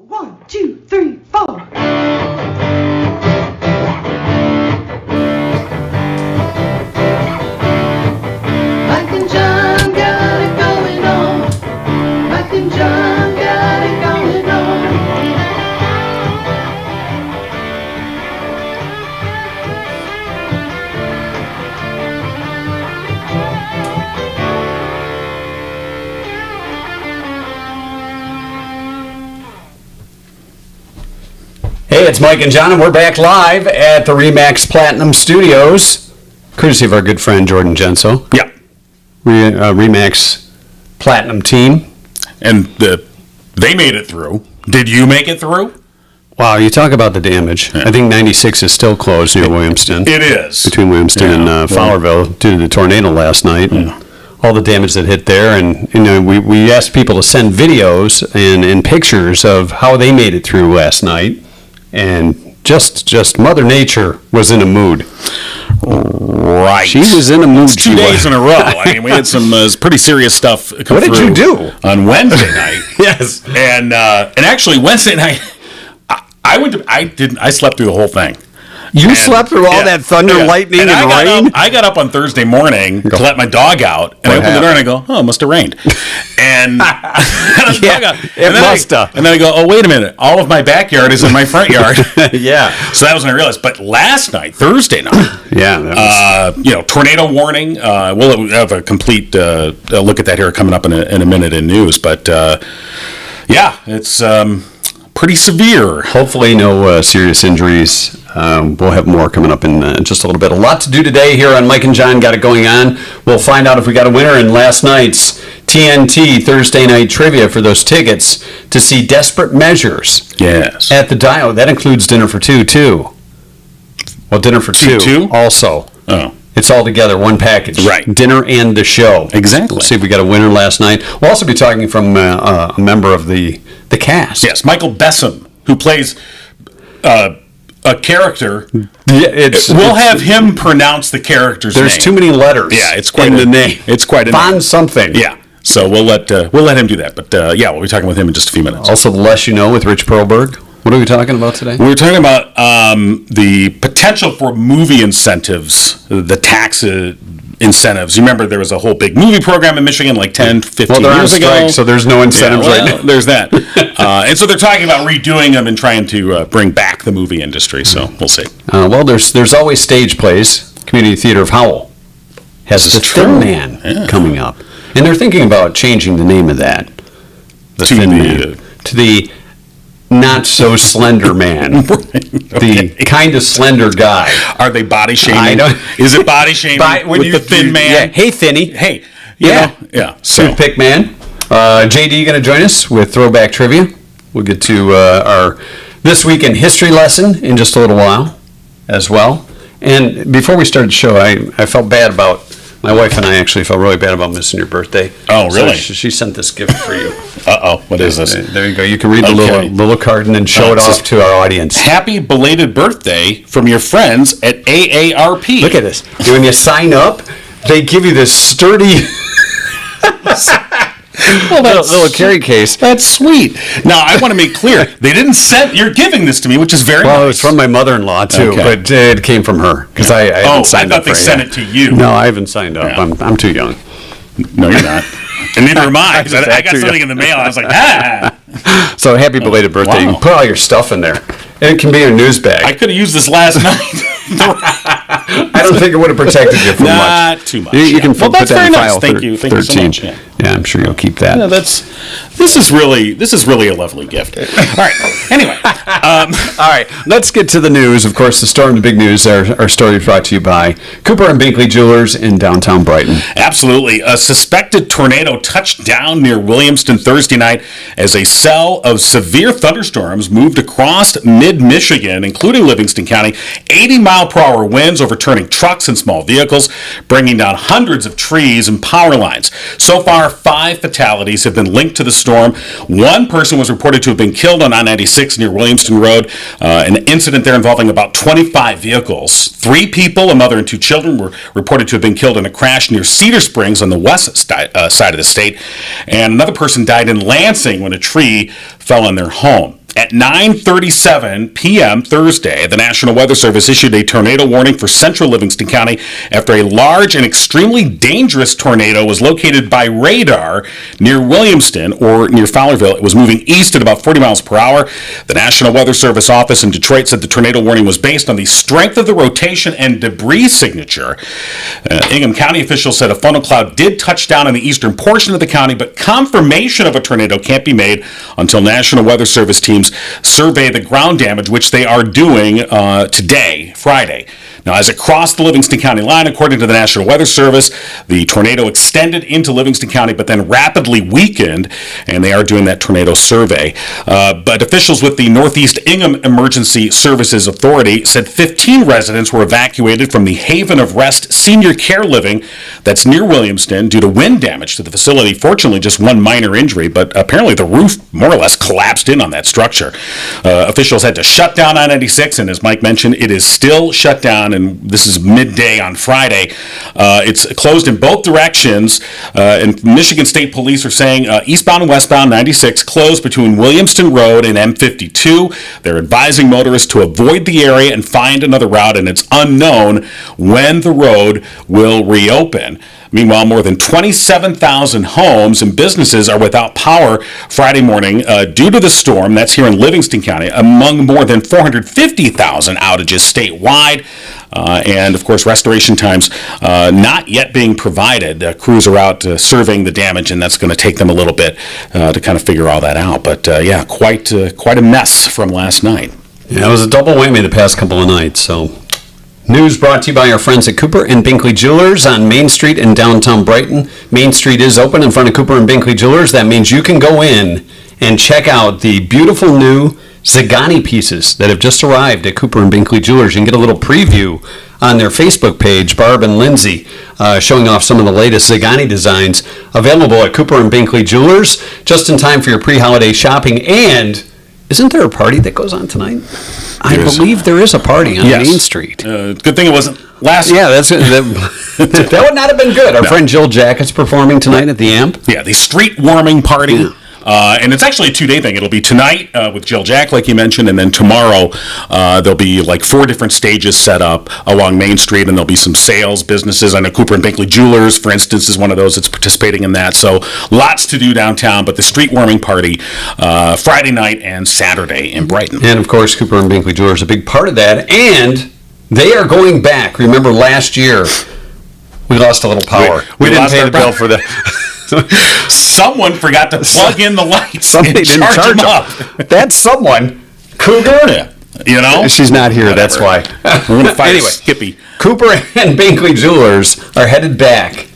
1, 2, 3, 4. Mike and John got it going on. Mike and John got it going on. Hey, it's Mike and John, and we're back live at the Remax Platinum Studios, courtesy of our good friend Jordan Genso. Yeah. Remax Platinum team. And they made it through. Did you make it through? Wow, you talk about the damage. Yeah. I think 96 is still closed near Williamston. It is. Between Williamston and Fowlerville due to the tornado last night. And all the damage that hit there. And we asked people to send videos and pictures of how they made it through last night. And just Mother Nature was in a mood. Right. She was in a mood. It's 2 days in a row. I mean, we had some pretty serious stuff come through. What did you do? On Wednesday night. Yes. And actually Wednesday night, I slept through the whole thing. You slept through all that thunder, lightning, and rain? I got up on Thursday morning to let my dog out, and I opened the door and I go, oh, it must have rained. And it must have. And then I go, oh, wait a minute. All of my backyard is in my front yard. Yeah. So that was when I realized. But last night, Thursday night, tornado warning. We'll have a complete look at that here coming up in a minute in news. But, it's pretty severe. Hopefully no serious injuries. We'll have more coming up in just a little bit. A lot to do today here on Mike and John Got It Going On. We'll find out if we got a winner in last night's TNT Thursday Night Trivia for those tickets to see Desperate Measures. Yes. At the Dio. That includes Dinner for Two, too. Well, Dinner for Two also. Oh. It's all together, one package. Right. Dinner and the show. Exactly. We'll see if we got a winner last night. We'll also be talking from a member of the cast. Yes, Michael Besom, who plays a character. We'll have him pronounce the character's name. There's too many letters. Yeah, it's quite in the name. It's quite a Von name. something. Yeah. So we'll let him do that. But we'll be talking with him in just a few minutes. Also, the Less You Know with Rich Perlberg. What are we talking about today? We're talking about the potential for movie incentives, the tax incentives. You remember there was a whole big movie program in Michigan like 10, 15 years ago. Strike, so there's no incentives right now. There's that. And so they're talking about redoing them and trying to bring back the movie industry. So we'll see. There's always stage plays. Community Theater of Howell has The Thin Man coming up. And they're thinking about changing the name of that. The Thin Man. To the not so slender man. Right. The kind of slender guy. Are they body shaming? Is it body shaming with the thin man? Yeah. Hey, Thinny. Hey. Yeah. So. Toothpick Man. JD going to join us with Throwback Trivia. We'll get to our This Week in History lesson in just a little while as well. And before we started the show, I felt bad about, my wife and I actually felt really bad about missing your birthday. Oh, really? So she sent this gift for you. Uh-oh, what is this? There you go. You can read the little card and then show it off to our audience. Happy belated birthday from your friends at AARP. Look at this. When you sign up, they give you this sturdy little carry case. That's sweet. Now, I want to make clear, they didn't send, you're giving this to me, which is very nice. Well, it's from my mother-in-law, too, but it came from her, because I haven't signed up for it. I thought they sent it to you. No, I haven't signed up. Yeah. I'm too young. No, you're not. And neither am I. I got something in the mail. I was like, So happy belated birthday. Wow. You can put all your stuff in there. And it can be a news bag. I could have used this last night. I don't think it would have protected you from much. Not too much. You can put that in file 13. Thank you so much. Yeah, I'm sure you'll keep that. Yeah, this is really a lovely gift. All right. Anyway. All right. Let's get to the news. Of course, the storm, the big news. Our story brought to you by Cooper and Binkley Jewelers in downtown Brighton. Absolutely. A suspected tornado touched down near Williamston Thursday night as a cell of severe thunderstorms moved across mid-Michigan, including Livingston County. 80-mile-per-hour winds overturning trucks and small vehicles, bringing down hundreds of trees and power lines. So far, 5 fatalities have been linked to the storm. One person was reported to have been killed on I-96 near Williamston Road. An incident there involving about 25 vehicles. 3 people, a mother and 2 children, were reported to have been killed in a crash near Cedar Springs on the west side of the state. And another person died in Lansing when a tree fell on their home. At 9:37 p.m. Thursday, the National Weather Service issued a tornado warning for central Livingston County after a large and extremely dangerous tornado was located by radar near Williamston or near Fowlerville. It was moving east at about 40 miles per hour. The National Weather Service office in Detroit said the tornado warning was based on the strength of the rotation and debris signature. Ingham County officials said a funnel cloud did touch down in the eastern portion of the county, but confirmation of a tornado can't be made until National Weather Service teams survey the ground damage, which they are doing today, Friday. Now, as it crossed the Livingston County line, according to the National Weather Service, the tornado extended into Livingston County, but then rapidly weakened, and they are doing that tornado survey. But officials with the Northeast Ingham Emergency Services Authority said 15 residents were evacuated from the Haven of Rest Senior Care Living that's near Williamston due to wind damage to the facility. Fortunately, just one minor injury, but apparently the roof more or less collapsed in on that structure. Officials had to shut down I-96, and as Mike mentioned, it is still shut down, and this is midday on Friday. It's closed in both directions, and Michigan State Police are saying eastbound and westbound 96 closed between Williamston Road and M52. They're advising motorists to avoid the area and find another route, and it's unknown when the road will reopen. Meanwhile, more than 27,000 homes and businesses are without power Friday morning due to the storm. That's here in Livingston County, among more than 450,000 outages statewide. And, of course, restoration times not yet being provided. Crews are out surveying the damage, and that's going to take them a little bit to kind of figure all that out. But, yeah, quite a mess from last night. Yeah, it was a double whammy the past couple of nights, so... News brought to you by our friends at Cooper and Binkley Jewelers on Main Street in downtown Brighton. Main Street is open in front of Cooper and Binkley Jewelers. That means you can go in and check out the beautiful new Zagani pieces that have just arrived at Cooper and Binkley Jewelers. You can get a little preview on their Facebook page, Barb and Lindsay, showing off some of the latest Zagani designs available at Cooper and Binkley Jewelers, just in time for your pre-holiday shopping. And isn't there a party that goes on tonight? I believe there is a party on Main Street. Good thing it wasn't last. Yeah, that would not have been good. Our friend Jill Jackett's performing tonight at the Amp. Yeah, the street warming party. Yeah. And it's actually a 2-day thing. It'll be tonight with Jill Jack, like you mentioned, and then tomorrow there'll be like 4 different stages set up along Main Street, and there'll be some sales businesses. I know Cooper and Binkley Jewelers, for instance, is one of those that's participating in that. So lots to do downtown, but the street warming party Friday night and Saturday in Brighton. And, of course, Cooper and Binkley Jewelers is a big part of that, and they are going back. Remember last year, we lost a little power. We didn't pay the bill for that. Someone forgot to plug in the lights. Somebody didn't charge them up. That's someone. Cougar? Yeah. You know? She's not here, Whatever. That's why. We're going to fight Skippy. Cooper and Binkley Jewelers are headed back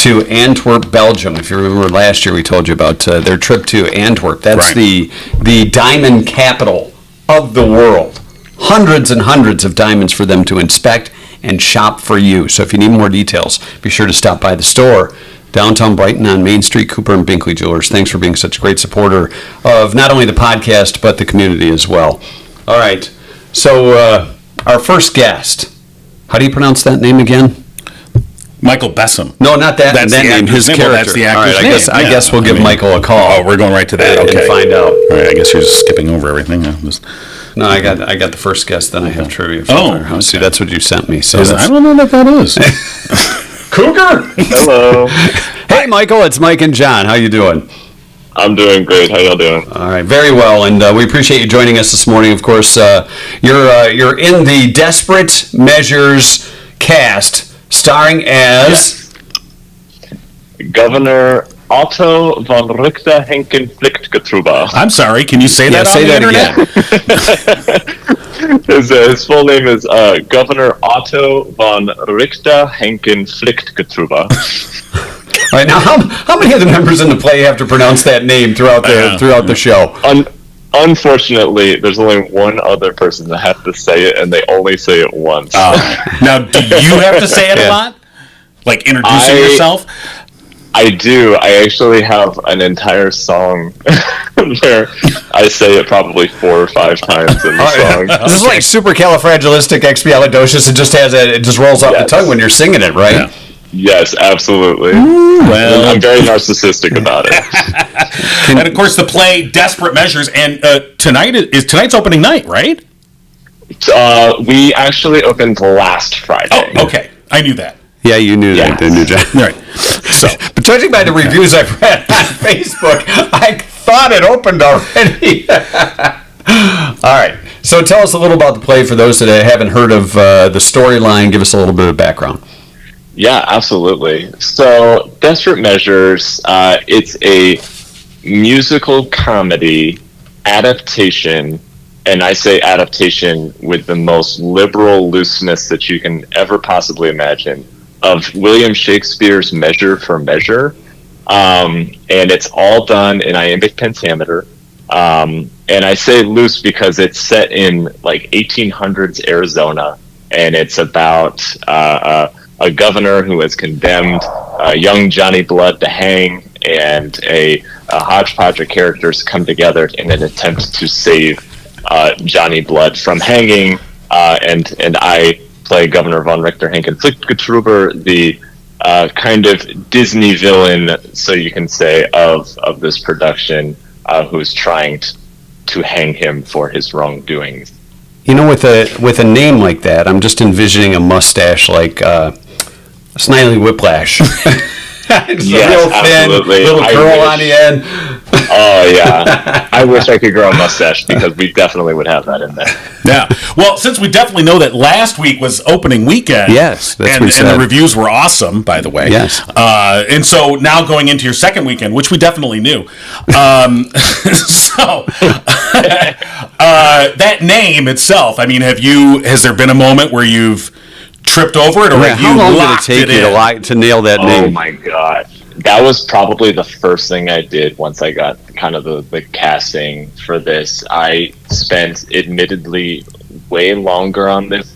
to Antwerp, Belgium. If you remember last year, we told you about their trip to Antwerp. That's right. the diamond capital of the world. Hundreds and hundreds of diamonds for them to inspect and shop for you. So if you need more details, be sure to stop by the store. Downtown Brighton on Main Street, Cooper and Binkley Jewelers. Thanks for being such a great supporter of not only the podcast, but the community as well. All right. So our first guest, how do you pronounce that name again? Michael Besom. No, not that. That's that name. His character. That's the actor's name. I guess we'll give Michael a call. Oh, we're going right to that. Okay. And find out. All right. I guess you're just skipping over everything. No, I got the first guest. Then I have trivia. Okay. See, that's what you sent me. So I don't know what that is. Cougar. Hello. Hey, Michael. It's Mike and John. How you doing? I'm doing great. How y'all doing? All right, very well, and we appreciate you joining us this morning. Of course, you're in the Desperate Measures cast, starring as Governor Otto von Richterhenkenpflichtgetruber. I'm sorry. Can you say that? Say that again. His full name is Governor Otto von Richterhenkenpflichtgetruber. All right, now how many of the members in the play have to pronounce that name throughout the show? Unfortunately, there's only one other person that has to say it, and they only say it once. Now, do you have to say it a lot? Like introducing yourself? I do. I actually have an entire song where I say it probably 4 or 5 times in the song. This is like supercalifragilisticexpialidocious. It just rolls off the tongue when you're singing it, right? Yes, absolutely. Well, I'm very narcissistic about it. and of course the play Desperate Measures, and tonight's opening night, right? We actually opened last Friday. Oh, okay. I knew that. Yeah, you knew that, didn't you, John? All right. So, But judging by the reviews I've read on Facebook, I thought it opened already. All right. So tell us a little about the play for those that haven't heard of the storyline. Give us a little bit of background. Yeah, absolutely. So, Desperate Measures, it's a musical comedy adaptation, and I say adaptation with the most liberal looseness that you can ever possibly imagine, of William Shakespeare's Measure for Measure. And it's all done in iambic pentameter. And I say loose because it's set in like 1800s Arizona, and it's about a governor who has condemned young Johnny Blood to hang, and a hodgepodge of characters come together in an attempt to save Johnny Blood from hanging. And I play Governor von Richterhenkenpflichtgetruber, the kind of Disney villain, so you can say, of this production, who's trying to hang him for his wrongdoings. You know, with a name like that, I'm just envisioning a mustache like Snidely Whiplash. It's Yes, real thin, absolutely. little I curl wish. on the end. Oh, yeah. I wish I could grow a mustache, because we definitely would have that in there. yeah. Well, since we definitely know that last week was opening weekend. Yes, that's what we and said. the reviews were awesome, by the way. Yes. And so now going into your second weekend, which we definitely knew. So that name itself, I mean, has there been a moment where you've tripped over it, or have How you long did it locked take you in? to nail that Oh, name? my God. That was probably the first thing I did once I got kind of the casting for this. I spent, admittedly, way longer on this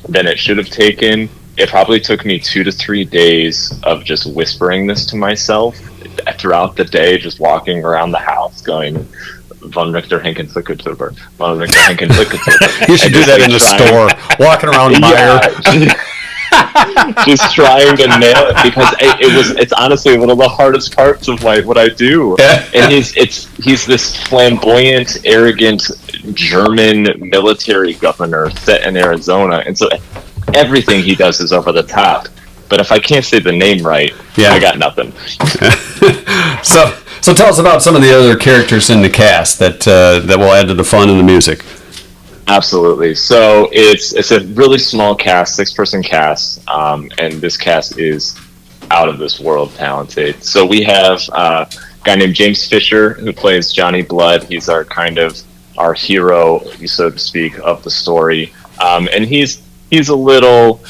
than it should have taken. It probably took me 2 to 3 days of just whispering this to myself throughout the day, just walking around the house going, Von Richterhenkenpflichtgetruber, Von Richterhenkenpflichtgetruber. You should do that in the store, walking around Meyer. Just trying to nail it, because it's honestly one of the hardest parts of what I do. And he's this flamboyant, arrogant German military governor set in Arizona, and so everything he does is over the top. But if I can't say the name right, I got nothing. So tell us about some of the other characters in the cast that will add to the fun and the music. Absolutely. So it's a really small cast, 6-person cast, and this cast is out of this world talented. So we have a guy named James Fisher, who plays Johnny Blood. He's our hero, so to speak, of the story, and he's a little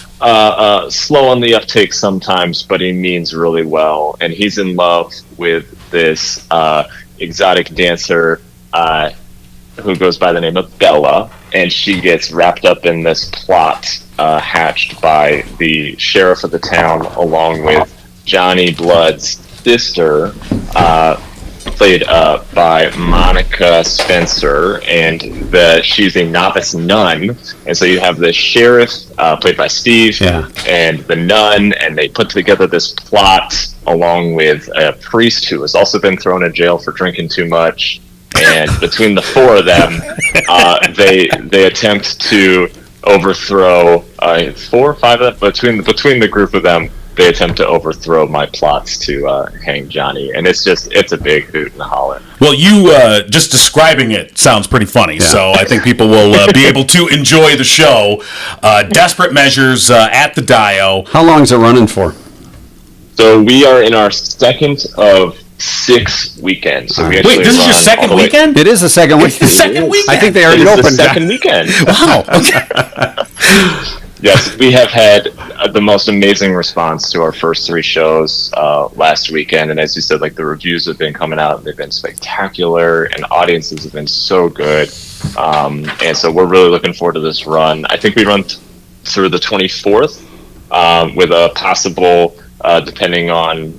slow on the uptake sometimes, but he means really well, and he's in love with this exotic dancer who goes by the name of Bella, and she gets wrapped up in this plot hatched by the sheriff of the town, along with Johnny Blood's sister, played by Monica Spencer, and she's a novice nun, and so you have the sheriff, played by Steve, and the nun, and they put together this plot along with a priest who has also been thrown in jail for drinking too much. And between the four of them, they attempt to overthrow 4 or 5 of them. Between the group of them, they attempt to overthrow my plots to hang Johnny, and it's a big hoot and holler. Well, you just describing it sounds pretty funny, so I think people will be able to enjoy the show. Desperate Measures at the Dio. How long is it running for? So we are in our second of 6 weekends. So we Wait, this is your second weekend? It is the second weekend. It's the second weekend. I think they already opened the second weekend. Wow. Okay. Yes, we have had the most amazing response to our first 3 shows last weekend, and as you said, like, the reviews have been coming out, they've been spectacular, and audiences have been so good, and so we're really looking forward to this run. I think we run through the 24th with a possible, depending on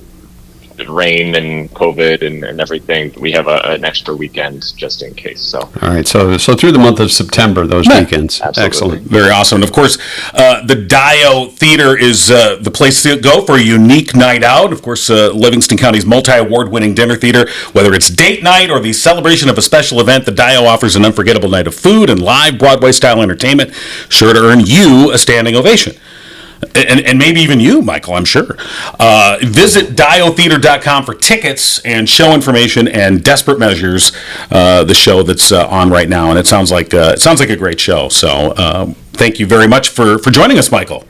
rain and COVID and everything, we have an extra weekend just in case. So All right, so through the month of September, those weekends. absolutely. Excellent. Very awesome. And of course, the Dio Theater is the place to go for a unique night out. Of course, Livingston County's multi-award-winning dinner theater. Whether it's date night or the celebration of a special event, the Dio offers an unforgettable night of food and live Broadway-style entertainment, sure to earn you a standing ovation. And maybe even you, Michael, I'm sure. Visit diotheater.com for tickets and show information and Desperate Measures, the show that's on right now. And it sounds like a great show. So thank you very much for joining us, Michael.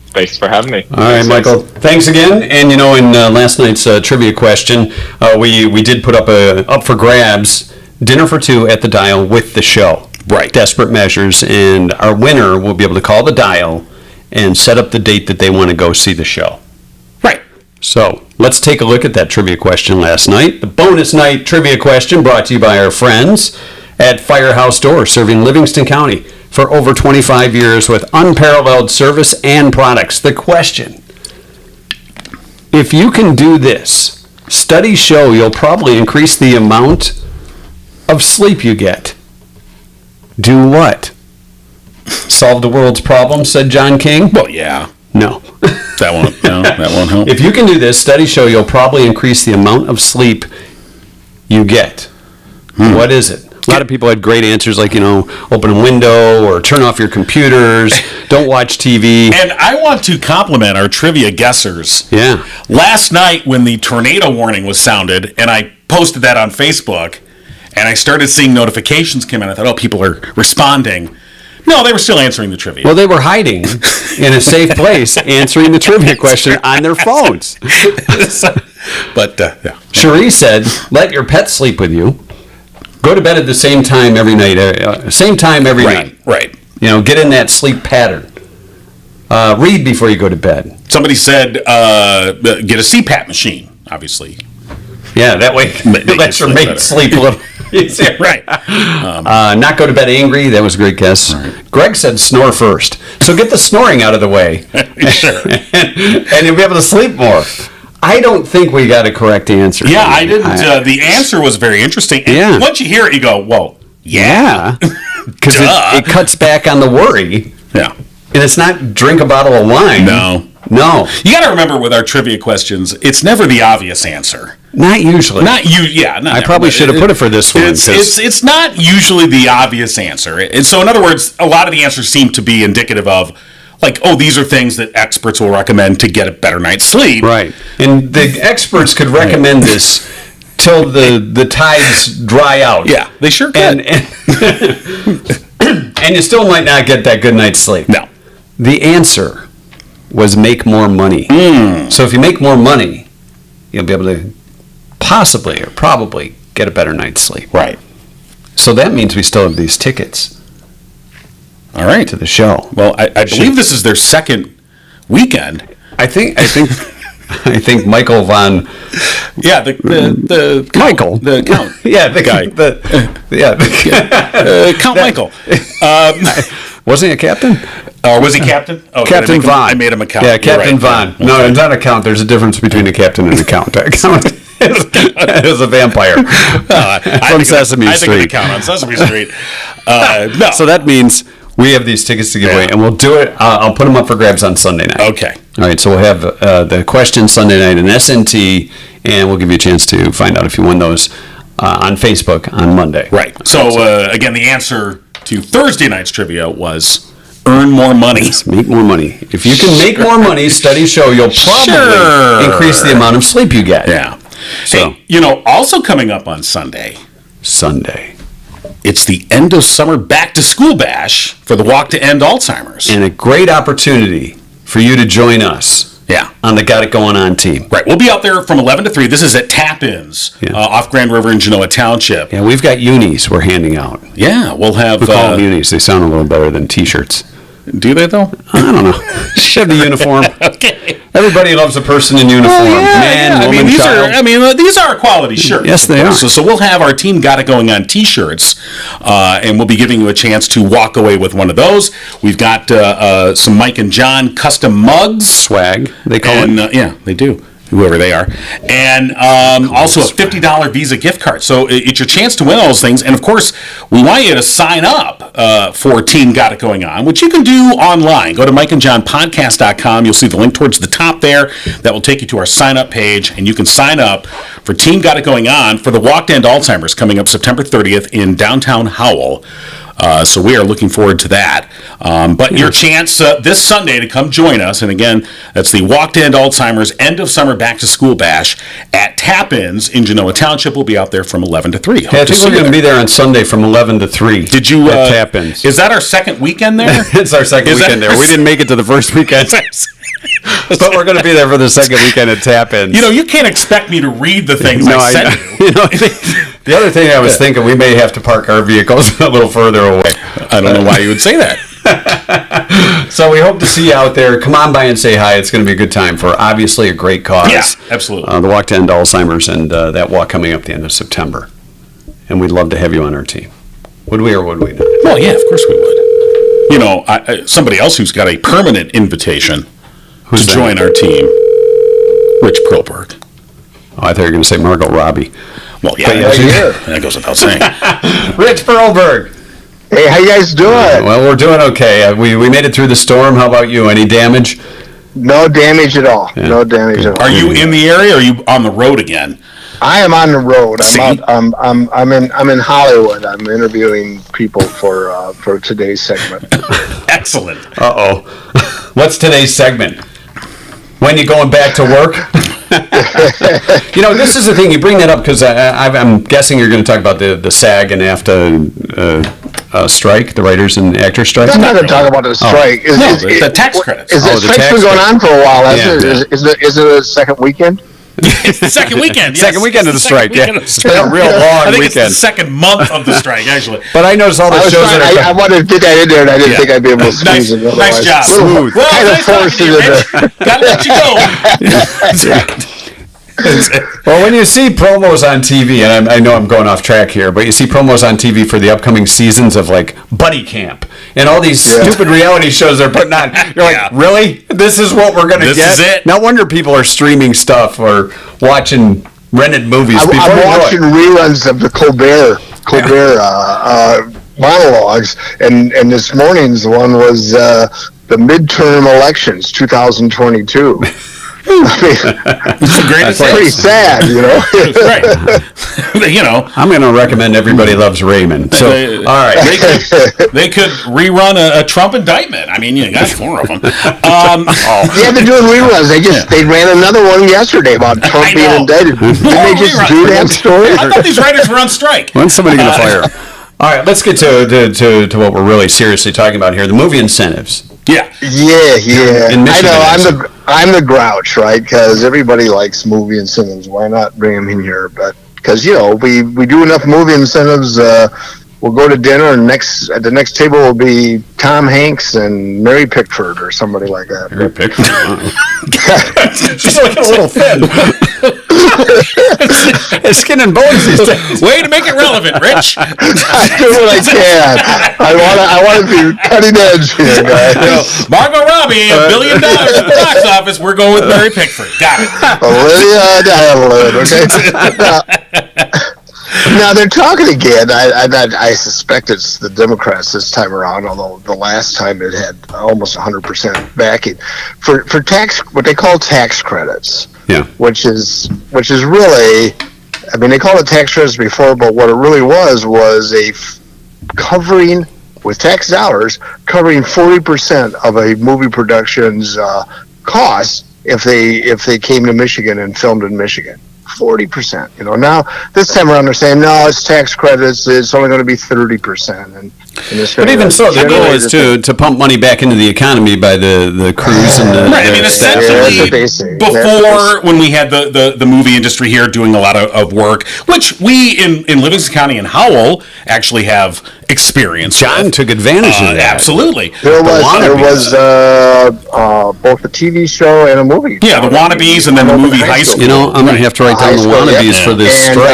Thanks for having me. All right, Michael. Thanks again. And in last night's trivia question, we did put up for grabs dinner for two at the Dial with the show. Right. Desperate Measures, and our winner will be able to call the Dial and set up the date that they want to go see the show. Right. So let's take a look at that trivia question last night. The bonus night trivia question brought to you by our friends at Firehouse Doors, serving Livingston County for over 25 years with unparalleled service and products. The question: if you can do this, studies show you'll probably increase the amount of sleep you get. Do what? Solve the world's problems, said John King. Well, yeah. No. That won't help. If you can do this, studies show you'll probably increase the amount of sleep you get. What is it? A lot of people had great answers like, open a window or turn off your computers, don't watch TV. And I want to compliment our trivia guessers. Yeah. Last night when the tornado warning was sounded, and I posted that on Facebook, and I started seeing notifications come in, I thought, people are responding. No, they were still answering the trivia. Well, they were hiding in a safe place, answering the trivia question on their phones. But, yeah. Cherie said, let your pet sleep with you. Go to bed at the same time every night. Night. Right. Get in that sleep pattern. Read before you go to bed. Somebody said, get a CPAP machine, obviously. Yeah, that way let your mate sleep a little easier. Right. Not go to bed angry. That was a great guess. Right. Greg said snore first. So get the snoring out of the way. Sure. and you'll be able to sleep more. I don't think we got a correct answer. Yeah, I didn't. The answer was very interesting. And once you hear it, you go, well, yeah. Because it cuts back on the worry. Yeah. And it's not drink a bottle of wine. No. You got to remember with our trivia questions, it's never the obvious answer. Not usually. I probably should have put it for this one. It's not usually the obvious answer. And so, in other words, a lot of the answers seem to be indicative of, these are things that experts will recommend to get a better night's sleep. Right. And the experts could recommend this till the tides dry out. Yeah, they sure could. And you still might not get that good night's sleep. No. The answer was make more money. So if you make more money, you'll be able to possibly or probably get a better night's sleep. Right. So that means we still have these tickets. All right. To the show. Well, I believe this is their second weekend. I think Michael Von. Yeah, the Michael. The count. Yeah, the guy. Count Michael. Wasn't he a captain? Or was he captain? Oh, Captain Von. I made him a count. Yeah, Captain Von. Yeah. No, it's not a count. There's a difference between a captain and a count. A count is a vampire from Sesame Street. I think of the count on Sesame Street. No. So that means we have these tickets to give away, and we'll do it. I'll put them up for grabs on Sunday night. Okay. All right, so we'll have the question Sunday night in SNT, and we'll give you a chance to find out if you won those on Facebook on Monday. Right. So, again, the answer to Thursday night's trivia was earn more money. Yes, make more money. If you can make more money, studies show you'll probably increase the amount of sleep you get. Yeah. So, hey, also coming up on Sunday, it's the end of summer back to school bash for the Walk to End Alzheimer's. And a great opportunity for you to join us. Yeah. On the Got It Going On team. Right. We'll be out there from 11 to 3. This is at Tap-Ins off Grand River in Genoa Township. Yeah, we've got unis we're handing out. Yeah, we'll have... We call them unis. They sound a little better than T-shirts. Do they, though? I don't know. Just have the uniform. Okay. Everybody loves a person in uniform. Man, woman, child. These are quality shirts. Yes, they are. So we'll have our Team Got It Going On T-shirts, and we'll be giving you a chance to walk away with one of those. We've got some Mike and John custom mugs. Swag, they call it. Yeah, they do. whoever they are, and also a $50 Visa gift card. So it's your chance to win all those things. And of course, we want you to sign up for Team Got It Going On, which you can do online. Go to MikeandJohnPodcast.com. You'll see the link towards the top there. That will take you to our sign up page, and you can sign up for Team Got It Going On for the Walk to End Alzheimer's coming up September 30th in downtown Howell. So we are looking forward to that. But your chance this Sunday to come join us, and again, that's the Walk to End Alzheimer's End of Summer Back to School Bash at Tap-Ins in Genoa Township. We'll be out there from 11 to 3. Yeah, I think we're going to be there on Sunday from 11 to 3. Did you at Tap-Ins? Is that our second weekend there? It's our second weekend there. We didn't make it to the first weekend. But we're going to be there for the second weekend at Tap-Ins. You know, you can't expect me to read the things I sent you. You know, the other thing I was thinking, we may have to park our vehicles a little further away. I don't know why you would say that. So we hope to see you out there. Come on by and say hi. It's going to be a good time for obviously a great cause. Yeah, absolutely. The Walk to End Alzheimer's, and that walk coming up the end of September. And we'd love to have you on our team. Would we or would we not? Well, yeah, of course we would. You know, somebody else who's got a permanent invitation to join our team, Rich Perlberg. Oh, I thought you were going to say Margot Robbie. Well, yeah, that goes without saying. Rich Perlberg. Hey, how you guys doing? Well, we're doing okay. We made it through the storm. How about you? Any damage? No damage at all. Yeah. No damage at all. Are you in the area or are you on the road again? I am on the road. See? I'm in Hollywood. I'm interviewing people for today's segment. Excellent. Uh-oh. What's today's segment? When you going back to work? You know, this is the thing. You bring that up because I'm guessing you're going to talk about the SAG and AFTA strike, the writers and actors strike. I'm not going to talk about the strike. The tax credits. Is the strike been going on for a while? Is it a second weekend? It's the second weekend. Yes. Second weekend of the strike, yeah. It's been a real long I think weekend. It's the second month of the strike, actually. But I noticed all the shows that I wanted to get that in there, and I didn't think I'd be able to squeeze it. Nice job. Smooth. Well, Kind of nice talking forced to you, Rich. Gotta let you go. Well, when you see promos on TV, and I know I'm going off track here, but you see promos on TV for the upcoming seasons of like Buddy Camp and all these stupid reality shows they're putting on. You're like, really? This is what we're going to get? This is it? No wonder people are streaming stuff or watching rented movies. I'm watching reruns of the Colbert monologues, and this morning's one was the midterm elections 2022. It's pretty sad, you know. Right. You know, I'm going to recommend Everybody Loves Raymond. So, all right. They could rerun a Trump indictment. I mean, you got 4 of them. Yeah, they're doing reruns. They ran another one yesterday about Trump being indicted. Didn't they just do that story? I thought these writers were on strike. When's somebody going to fire them? All right, let's get to what we're really seriously talking about here, the movie incentives. Yeah. I know. I'm the grouch, right? Because everybody likes movie incentives. Why not bring them in here? But because we do enough movie incentives. We'll go to dinner, and at the next table will be Tom Hanks and Mary Pickford or somebody like that. Mary Pickford. She's looking a little thin. Skin and bones these days. Way to make it relevant, Rich. I do what I can. I want to be cutting edge here, guys. Margot Robbie, $1 billion at the box office. We're going with Mary Pickford. Got it. Olivia de Havilland, okay? Now they're talking again. I suspect it's the Democrats this time around, although the last time it had almost 100% backing for tax, what they call tax credits. Yeah. Which is really, I mean, they called it tax credits before, but what it really was covering with tax dollars covering 40% of a movie production's costs if they came to Michigan and filmed in Michigan. 40%. Now this time around they're saying no, it's tax credits. It's only going to be 30%. And but even so, the goal is to pump money back into the economy by the crews and the right. I mean, essentially, before when we had the movie industry here doing a lot of work, which we in Livingston County and Howell actually have experience. John took advantage of that. Absolutely. There was both a TV show and a movie. Yeah, the Wannabes and then the movie High School. I'm going to have to write down the Wannabes for this strike.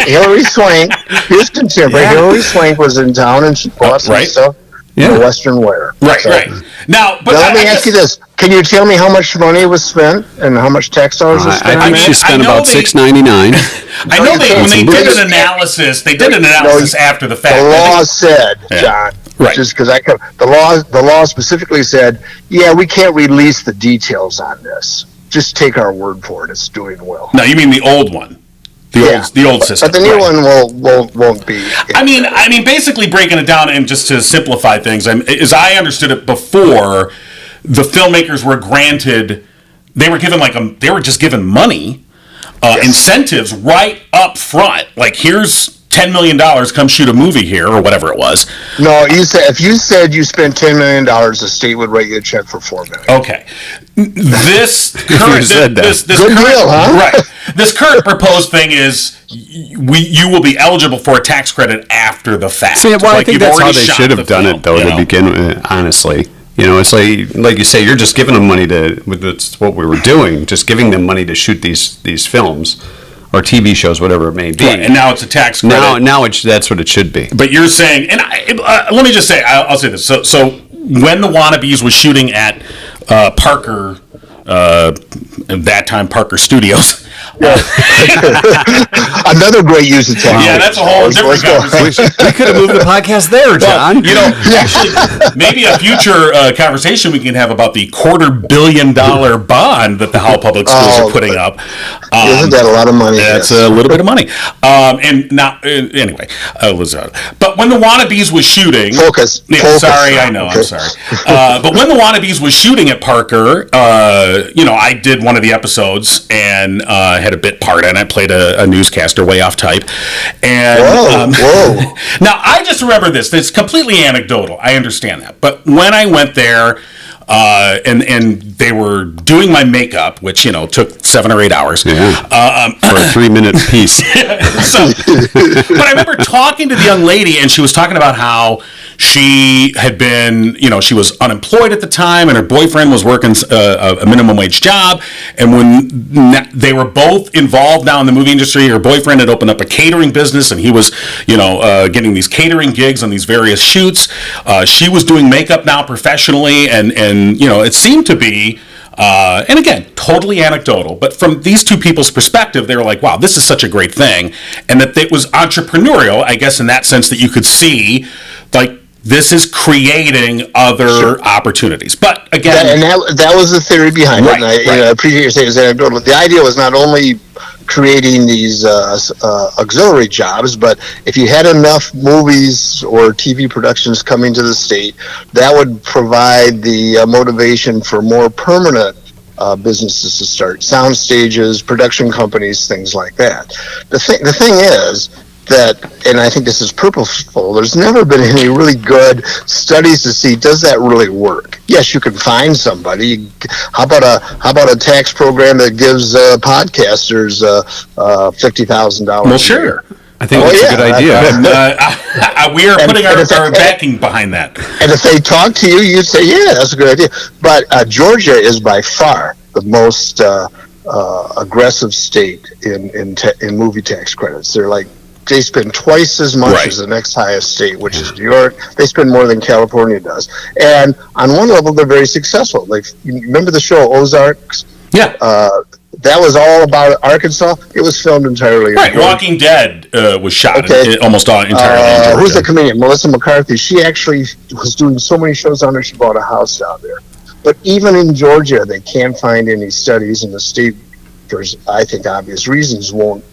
Hillary Swank, here's contemporary. Hillary Swank was in town and she bought some stuff. Yeah. Western wear. Right. Now, but let me ask you this: can you tell me how much money was spent and how much tax dollars was spent? I think she spent about $6.99. I know when they did an analysis, after the fact. The law said, John, right? Just because the law specifically said, we can't release the details on this. Just take our word for it; it's doing well. No, you mean the old one. The old system. But the new one won't be. I mean, basically breaking it down and just to simplify things, as I understood it before, the filmmakers were granted, they were just given money, incentives right up front. Like, here's $10 million, come shoot a movie here, or whatever it was. No, if you said you spent $10 million, the state would write you a check for $4 million. Okay. This current proposed thing is you will be eligible for a tax credit after the fact. See, I think that's how they should have done it, though, to begin with, honestly. It's like you say, you're just giving them money that's what we were doing, just giving them money to shoot these films or TV shows, whatever it may be. Right, and now it's a tax credit. Now that's what it should be. But you're saying, and let me just say, I'll say this. So when the Wannabes was shooting at Parker, at that time Parker Studios. Another great use of technology. Yeah, that's a whole different conversation. We could have moved the podcast there, John. Actually, maybe a future conversation we can have about the $250 million bond that the Howell Public Schools are putting up. Isn't that a lot of money? That's a little bit of money. And now, anyway, but when the Wannabes was shooting, focus. Sorry, I know, okay. I'm sorry. But when the Wannabes was shooting at Parker, I did one of the episodes and had a bit part in it. I played a newscaster way off type. And whoa. Now, I just remember this. It's completely anecdotal. I understand that. But when I went there, and they were doing my makeup, which took 7 or 8 hours. Yeah. For a 3-minute piece. But I remember talking to the young lady, and she was talking about how she had been, she was unemployed at the time, and her boyfriend was working a minimum wage job. And when they were both involved now in the movie industry, her boyfriend had opened up a catering business, and he was, getting these catering gigs on these various shoots. She was doing makeup now professionally, and it seemed to be, and again, totally anecdotal, but from these two people's perspective, they were like, wow, this is such a great thing. And that it was entrepreneurial, I guess, in that sense, that you could see, like, this is creating other opportunities. But again... that was the theory behind it, and I appreciate you saying it's anecdotal. The idea was not only creating these auxiliary jobs, but if you had enough movies or TV productions coming to the state, that would provide the motivation for more permanent businesses to start, sound stages, production companies, things like that. The thing is that, and I think this is purposeful, there's never been any really good studies to see, does that really work? Yes, you can find somebody. How about a tax program that gives podcasters $50,000? Well, sure. I think that's a good idea. We are putting our backing behind that. And if they talk to you, you'd say, yeah, that's a good idea. But Georgia is by far the most aggressive state in movie tax credits. They spend twice as much as the next highest state, which is New York. They spend more than California does. And on one level, they're very successful. You remember the show Ozarks? Yeah. That was all about Arkansas. It was filmed entirely in Georgia. Walking Dead was shot almost entirely in Georgia. Who's the comedian? Melissa McCarthy. She actually was doing so many shows on her, she bought a house down there. But even in Georgia, they can't find any studies, and the state, for I think obvious reasons, won't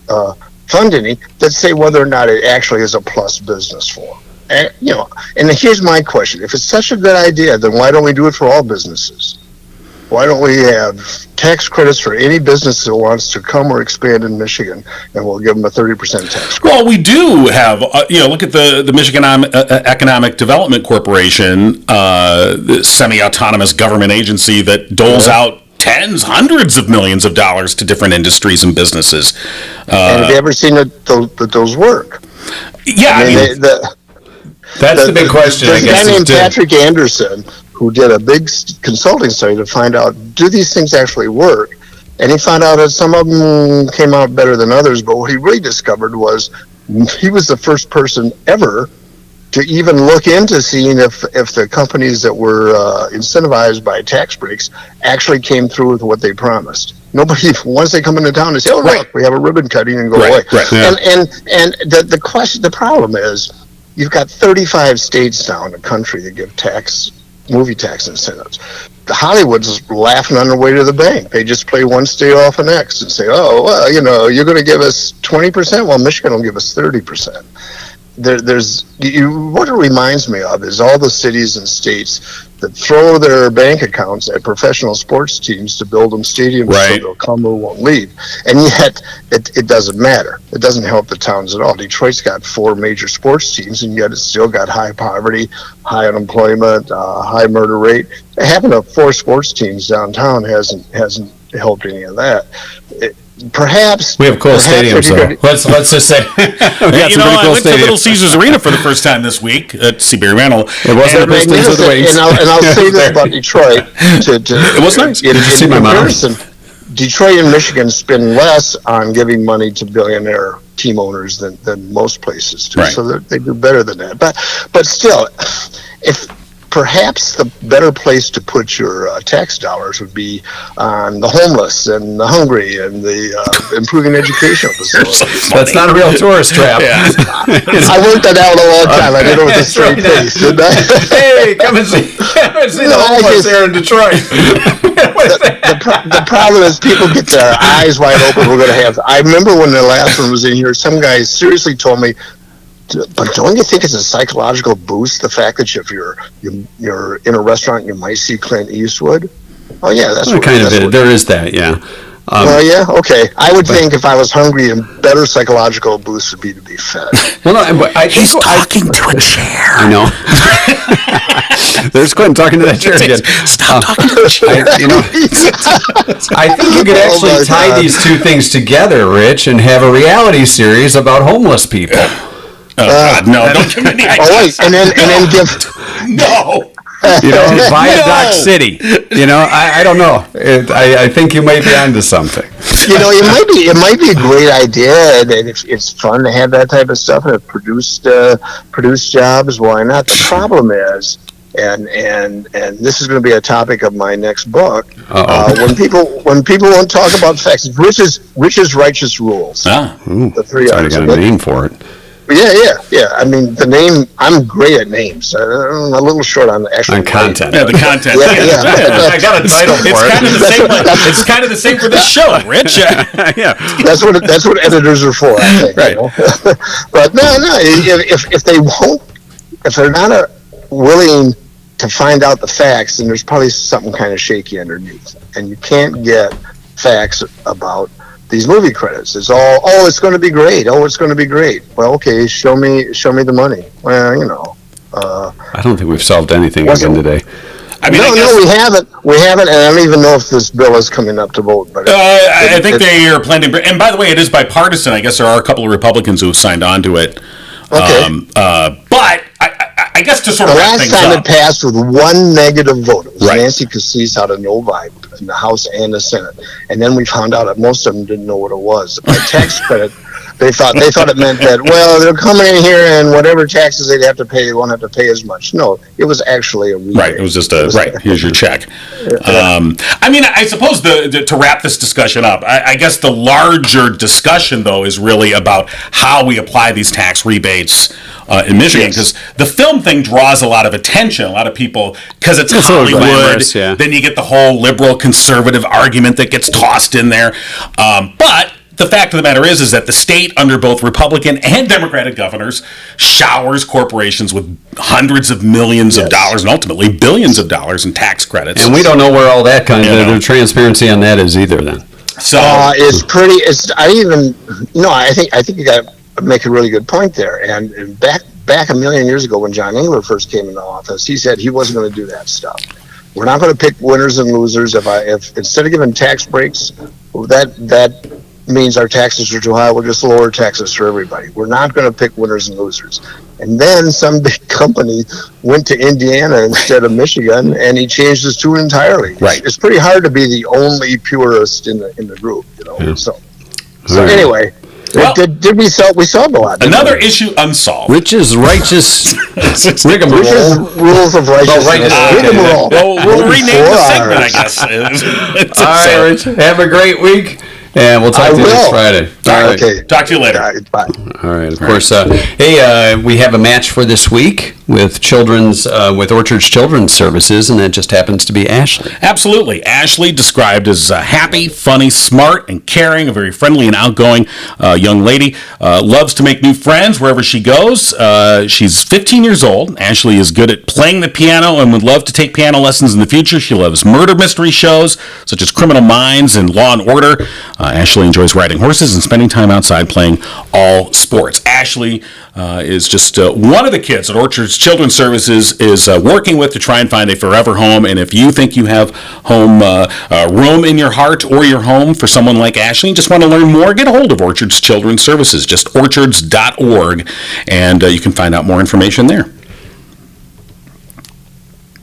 fund any that say whether or not it actually is a plus business for them. And here's my question: if it's such a good idea, then why don't we do it for all businesses? Why don't we have tax credits for any business that wants to come or expand in Michigan, and we'll give them a 30% tax credit? Well, we do have, look at the Michigan Economic Development Corporation, the semi-autonomous government agency that doles out hundreds of millions of dollars to different industries and businesses. And have you ever seen those work? Yeah, that's the big question. There's a guy named Patrick Anderson who did a big consulting study to find out, do these things actually work? And he found out that some of them came out better than others, but what he really discovered was he was the first person ever to even look into seeing if the companies that were incentivized by tax breaks actually came through with what they promised. Nobody, once they come into town, they say, "Oh, look, we have a ribbon cutting," and go away. Right. Yeah. And the problem is, you've got 35 states now in the country that give movie tax incentives. The Hollywood's laughing on their way to the bank. They just play one state off the next and say, "Oh, well, you're going to give us 20%. Well, Michigan will give us 30%." What it reminds me of is all the cities and states that throw their bank accounts at professional sports teams to build them stadiums so they'll come or won't leave. And yet, it doesn't matter. It doesn't help the towns at all. Detroit's got 4 major sports teams, and yet it's still got high poverty, high unemployment, high murder rate. Having 4 sports teams downtown hasn't helped any of that. Perhaps we have cool stadiums, though. Let's just say we got some pretty cool I went to stadiums. Little Caesars Arena for the first time this week at Seabury Mantle. It wasn't the Pistons with the Wings. And I'll say this about Detroit. It was nice. Did you see my comparison, Detroit and Michigan spend less on giving money to billionaire team owners than most places do. Right. So they do better than that. But still, if perhaps the better place to put your tax dollars would be on the homeless and the hungry and the improving educational facilities. That's not a real tourist trap. Yeah. I worked that out a long time. I did it with a straight face, didn't I? Hey, come and see the homeless here in Detroit. The problem is people get their eyes wide open. We're going to have. I remember when the last one was in here, some guy seriously told me, "But don't you think it's a psychological boost, the fact that if you're in a restaurant, you might see Clint Eastwood?" Oh yeah, that's what, kind that's of. what, There is that, yeah. well, yeah, okay. I would think if I was hungry, a better psychological boost would be to be fed. Well, no, He's talking to a chair. I know. There's Clinton talking to that chair again. Stop talking to a chair. I think you could actually tie these two things together, Rich, and have a reality series about homeless people. Oh, God, no, don't give me the idea. Oh wait, and then give. No. Viaduct City. I don't know. I think you might be onto something. It might be a great idea, and it's fun to have that type of stuff and produce jobs. Why not? The problem is, and this is going to be a topic of my next book. When people won't talk about facts, Rich's righteous rules. The 3 R's. I got a name for it. Yeah. I mean, the name. I'm great at names. I'm a little short on the actual content. Yeah, the content. Yeah. I got a title for it. It's kind of the same for this show, Rich. Yeah. That's what editors are for, I think. Right. But no. If they're not willing to find out the facts, then there's probably something kind of shaky underneath, and you can't get facts about these movie credits. It's all, it's going to be great. It's going to be great. Well, okay, show me the money. Well, I don't think we've solved anything again today. I mean, we haven't, and I don't even know if this bill is coming up to vote. But I think they are planning. And by the way, it is bipartisan. I guess there are a couple of Republicans who have signed on to it. Okay. But I guess to sort of wrap things up. The last time it passed with one negative vote. It was Nancy Cassis out of no vibe in the House and the Senate. And then we found out that most of them didn't know what it was. By tax credit, they thought it meant that, well, they're coming in here and whatever taxes they'd have to pay, they won't have to pay as much. No, it was actually a rebate. Right, it was just here's your check. I mean, I suppose to wrap this discussion up, I guess the larger discussion, though, is really about how we apply these tax rebates in Michigan, because the film thing draws a lot of attention. A lot of people, because it's Hollywood. Glamorous, yeah. Then you get the whole liberal conservative argument that gets tossed in there. But the fact of the matter is that the state, under both Republican and Democratic governors, showers corporations with hundreds of millions of dollars and ultimately billions of dollars in tax credits. And we don't know where all that kind of the transparency on that is either. Then, so it's pretty. I think you got to make a really good point there. And back a million years ago, when John Engler first came into office, he said he wasn't going to do that stuff. We're not going to pick winners and losers. If instead of giving tax breaks, that means our taxes are too high, we'll just lower taxes for everybody. We're not going to pick winners and losers. And then some big company went to Indiana instead of Michigan, and he changed his tune entirely. Right. It's pretty hard to be the only purist in the group, Yeah. So anyway. Well, did we solve a lot? Another issue unsolved. Rich's righteous rigmarole. Rich's rules of righteousness. Rigmarole. Well, we'll rename the segment, I guess. All right, Rich. Have a great week. And we'll talk to you next Friday. All right. Okay. Talk to you later. All right, bye. All right. Of course. Hey, we have a match for this week with with Orchard's Children's Services, and that just happens to be Ashley. Absolutely. Ashley, described as happy, funny, smart, and caring, a very friendly and outgoing young lady. Loves to make new friends wherever she goes. She's 15 years old. Ashley is good at playing the piano and would love to take piano lessons in the future. She loves murder mystery shows, such as Criminal Minds and Law and Order. Ashley enjoys riding horses and spending time outside playing all sports. Ashley is just one of the kids that Orchard's Children's Services is working with to try and find a forever home. And if you think you have room in your heart or your home for someone like Ashley and just want to learn more, get a hold of Orchard's Children's Services, just orchards.org, and you can find out more information there.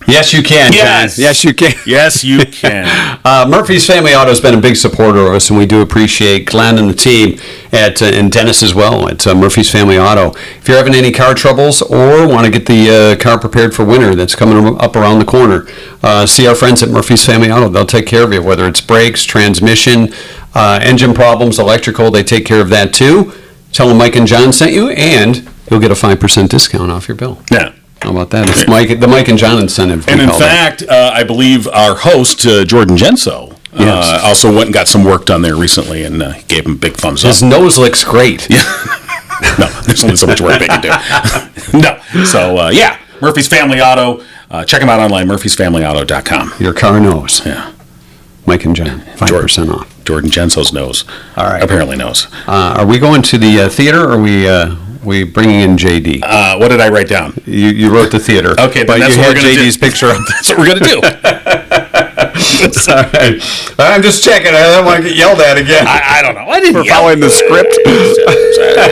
Yes, you can. Yes. John. Yes, you can. Yes, you can. Murphy's Family Auto has been a big supporter of us, and we do appreciate Glenn and the team and Dennis as well at Murphy's Family Auto. If you're having any car troubles or want to get the car prepared for winter that's coming up around the corner, see our friends at Murphy's Family Auto. They'll take care of you, whether it's brakes, transmission, engine problems, electrical. They take care of that too. Tell them Mike and John sent you, and you'll get a 5% discount off your bill. Yeah. How about that? It's the Mike and John incentive. And in fact, I believe our host, Jordan Genso, also went and got some work done there recently and gave him a big thumbs up. His nose looks great. Yeah. No, there's only so much work they can do. No. So, Murphy's Family Auto. Check them out online, murphysfamilyauto.com. Your car knows. Yeah. Mike and John, 5% off. Jordan Genso's knows. All right. Apparently knows. Are we going to the theater, or are we bringing in JD? What did I write down? You wrote the theater. Okay, but that's you what had we're gonna JD's do. picture up. That's what we're going to do. All right. I'm just checking. I don't want to get yelled at again. I don't know. I didn't For following the script.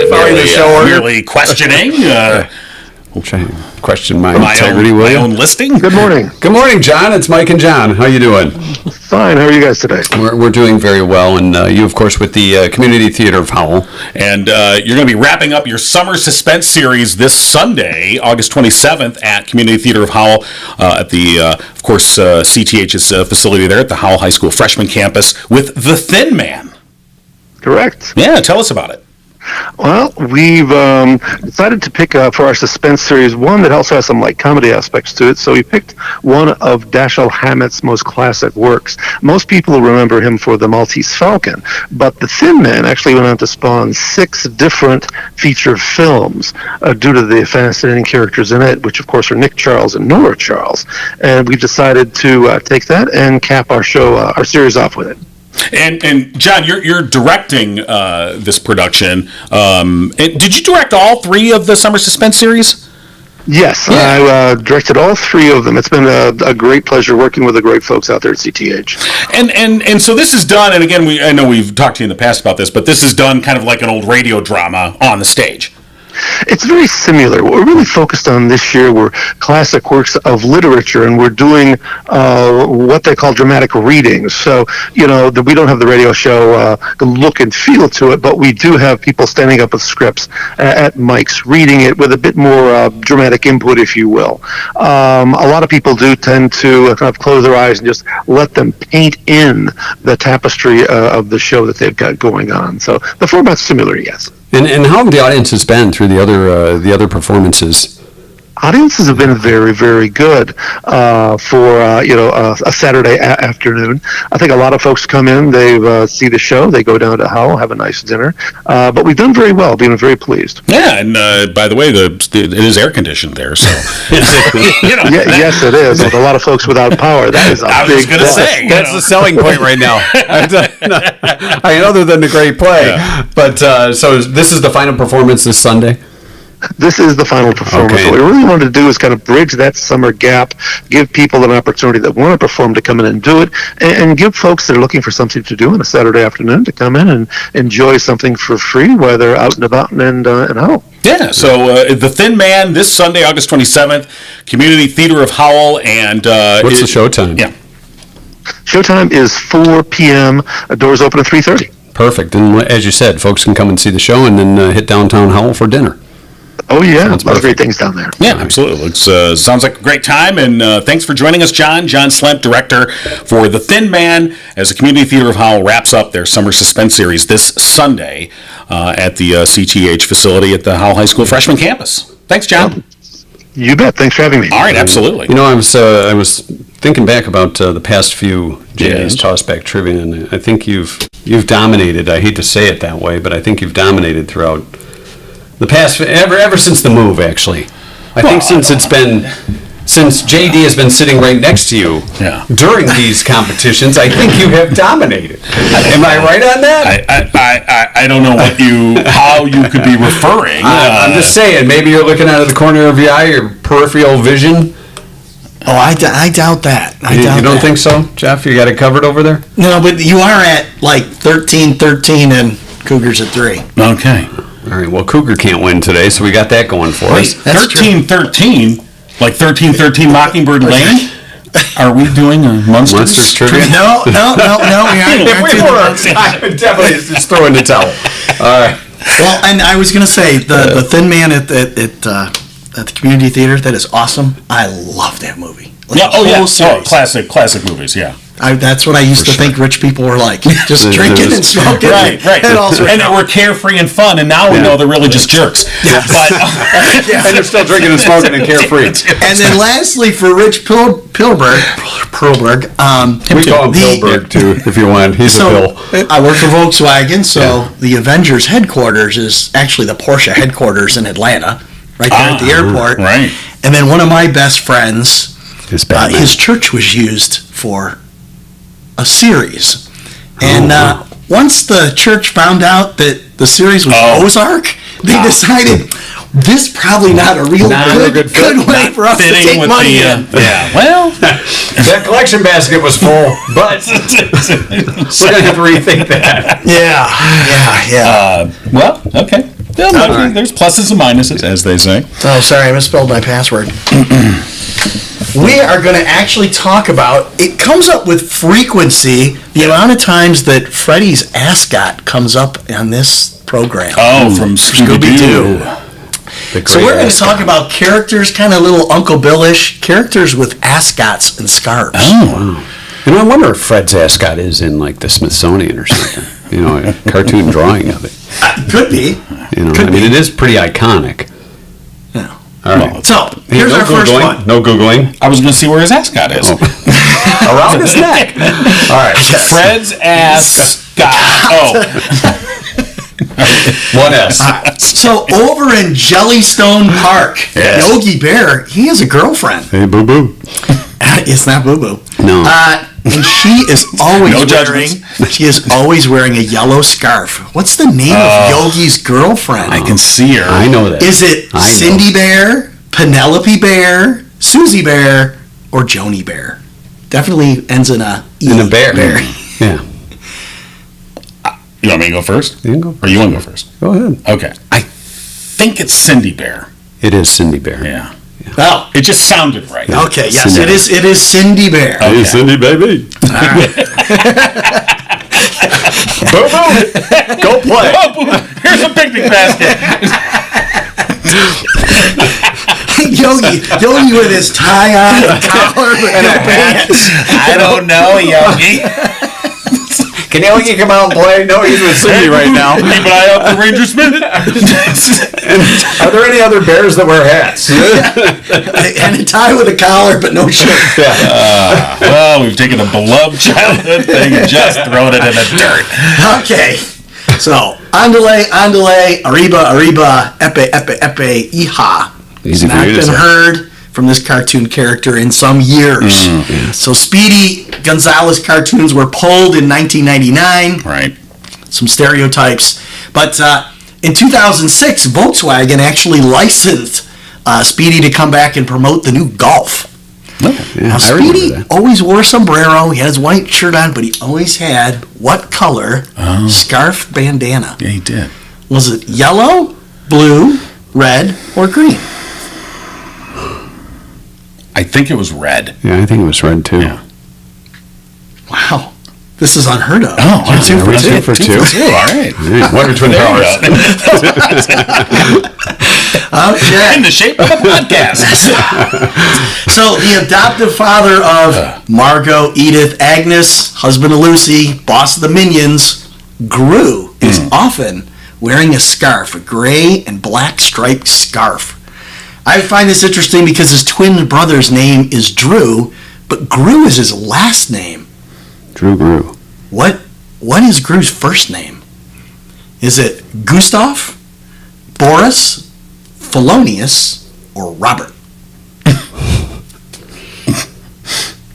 Following the show order. Merely questioning. Question my integrity, my William. own listing. Good morning. Good morning, John. It's Mike and John. How you doing? Fine. How are you guys today? We're doing very well, and you, of course, with the Community Theater of Howell. And you're going to be wrapping up your summer suspense series this Sunday, August 27th, at Community Theater of Howell at the, of course, CTH's facility there at the Howell High School freshman campus with The Thin Man. Correct. Yeah, tell us about it. Well, we've decided to pick for our suspense series one that also has some like comedy aspects to it. So we picked one of Dashiell Hammett's most classic works. Most people remember him for The Maltese Falcon, but The Thin Man actually went on to spawn 6 different feature films due to the fascinating characters in it, which of course are Nick Charles and Nora Charles. And we decided to take that and cap our series off with it. And John, you're directing this production. Did you direct all 3 of the summer suspense series? Yes, I directed all 3 of them. It's been a great pleasure working with the great folks out there at CTH. And so this is done. And again, I know we've talked to you in the past about this, but this is done kind of like an old radio drama on the stage. It's very similar. What we're really focused on this year were classic works of literature, and we're doing what they call dramatic readings. So, we don't have the radio show look and feel to it, but we do have people standing up with scripts at mics, reading it with a bit more dramatic input, if you will. A lot of people do tend to kind of close their eyes and just let them paint in the tapestry of the show that they've got going on. So the format's similar, yes. And how have the audiences been through the other performances? Audiences have been very, very good for a Saturday afternoon. I think a lot of folks come in, they see the show, they go down to Howell, have a nice dinner. But we've done very well, being very pleased. Yeah, and by the way, it is air conditioned there, so yes, it is. With a lot of folks without power, that is a I was big going to plus. say That's the selling point right now. I mean, other than the great play, but so this is the final performance this Sunday. This is the final performance. Okay. What we really wanted to do is kind of bridge that summer gap, give people an opportunity that want to perform to come in and do it, and give folks that are looking for something to do on a Saturday afternoon to come in and enjoy something for free while they're out and about and home. Yeah, so The Thin Man this Sunday, August 27th, Community Theater of Howell, and What's the showtime? Yeah. Showtime is 4 p.m. Doors open at 3:30. Perfect. And as you said, folks can come and see the show and then hit downtown Howell for dinner. Oh, yeah. A lot of great things down there. Yeah, absolutely. It sounds like a great time, and thanks for joining us, John. John Slemp, director for The Thin Man, as the Community Theater of Howell wraps up their summer suspense series this Sunday at the CTH facility at the Howell High School freshman campus. Thanks, John. You bet. Thanks for having me. All right, absolutely. You know, I was thinking back about the past few JD's Tossback Trivia, and I think you've dominated. I hate to say it that way, but I think you've dominated throughout the past, ever since the move, actually. I think since JD has been sitting right next to you during these competitions, I think you have dominated. Am I right on that? I don't know how you could be referring. I'm just saying, maybe you're looking out of the corner of your eye, your peripheral vision. Oh, I doubt that. You don't think so, Jeff? You got it covered over there? No, but you are at like 13-13 and Cougars at 3. Okay. All right, well, Cougar can't win today, so we got that going for us. 13-13, like 13-13 Mockingbird Lane? Are we doing a Munsters trivia? No, we aren't. If we were, I would definitely just throw in the towel. All right. Well, and I was going to say, the Thin Man at the Community Theater, that is awesome. I love that movie. Classic movies, yeah. That's what I used to think rich people were like, just drinking and smoking. Right. And they were carefree and fun, and now we know they're really just jerks. Yeah. But, and they're still drinking and smoking and carefree. And then lastly, for Rich Pilberg, we call him Pilberg, too, if you want. He's a Bill. I work for Volkswagen, so the Avengers headquarters is actually the Porsche headquarters in Atlanta, right there at the airport. Right. And then one of my best friends, his church was used for a series. And once the church found out that the series was Ozark, they decided this probably not a real good way for us to take money in. Yeah, well, that collection basket was full, but we're going to have to rethink that. Yeah. Well, okay. Yeah, there's pluses and minuses, as they say. Oh, sorry, I misspelled my password. We are going to actually talk about, it comes up with frequency, the amount of times that Freddy's ascot comes up on this program. Oh, from Scooby-Doo. So we're going to talk about characters, kind of little Uncle Bill-ish, characters with ascots and scarves. Oh. You know, I wonder if Fred's ascot is in, like, the Smithsonian or something. You know, a cartoon drawing of it. Could be. You know, I mean, it is pretty iconic. Yeah. All right. So, here's our first one. No Googling. I was going to see where his ascot is. Around his neck. All right. Fred's ascot. Oh. One S. So, over in Jellystone Park, Yogi Bear, he has a girlfriend. Hey, boo-boo. It's not boo-boo. No. And she is always wearing a yellow scarf. What's the name of Yogi's girlfriend? I can see her. I know that. Is it Cindy Bear, Penelope Bear, Susie Bear, or Joni Bear? Definitely ends in a E. In a bear. Yeah. You want me to go first? You can go. Or you want to go first? Go ahead. Okay. I think it's Cindy Bear. It is Cindy Bear. Yeah. Oh. It just sounded right. Okay, yes, Cindy. it is Cindy Bear. Hey, Cindy, baby. All right. Boo-boo. Go play. Here's a picnic basket. Yogi with his tie on and collar and no pants. I don't know, Yogi. Can Yogi come out and play? No, he's with Cindy right now. Keep an eye out for Rangers minute. Are there any other bears that wear hats? And a tie with a collar, but no shirt. Well, we've taken a beloved childhood thing and just thrown it in the dirt. Okay. So, andale, arriba, epe, iha. Easy for Not you to been say. heard from this cartoon character in some years. So Speedy Gonzalez cartoons were pulled in 1999. Right. Some stereotypes. But in 2006, Volkswagen actually licensed Speedy to come back and promote the new Golf. Yeah, Now, I remember Speedy that. always wore a sombrero. He had his white shirt on, but he always had what color scarf bandana? Yeah, he did. Was it yellow, blue, red, or green? I think it was red. Yeah, I think it was red, too. Yeah. Wow. This is unheard of. Oh, wow. Two for two. For two. All right. Wonder Twin Powers. Okay. In the shape of a podcast. So the adoptive father of Margot, Edith, Agnes, husband of Lucy, boss of the Minions, Gru, is often wearing a scarf, a gray and black striped scarf. I find this interesting because his twin brother's name is Drew, but Gru is his last name. Drew Gru. What is Gru's first name? Is it Gustav, Boris, Felonius, or Robert?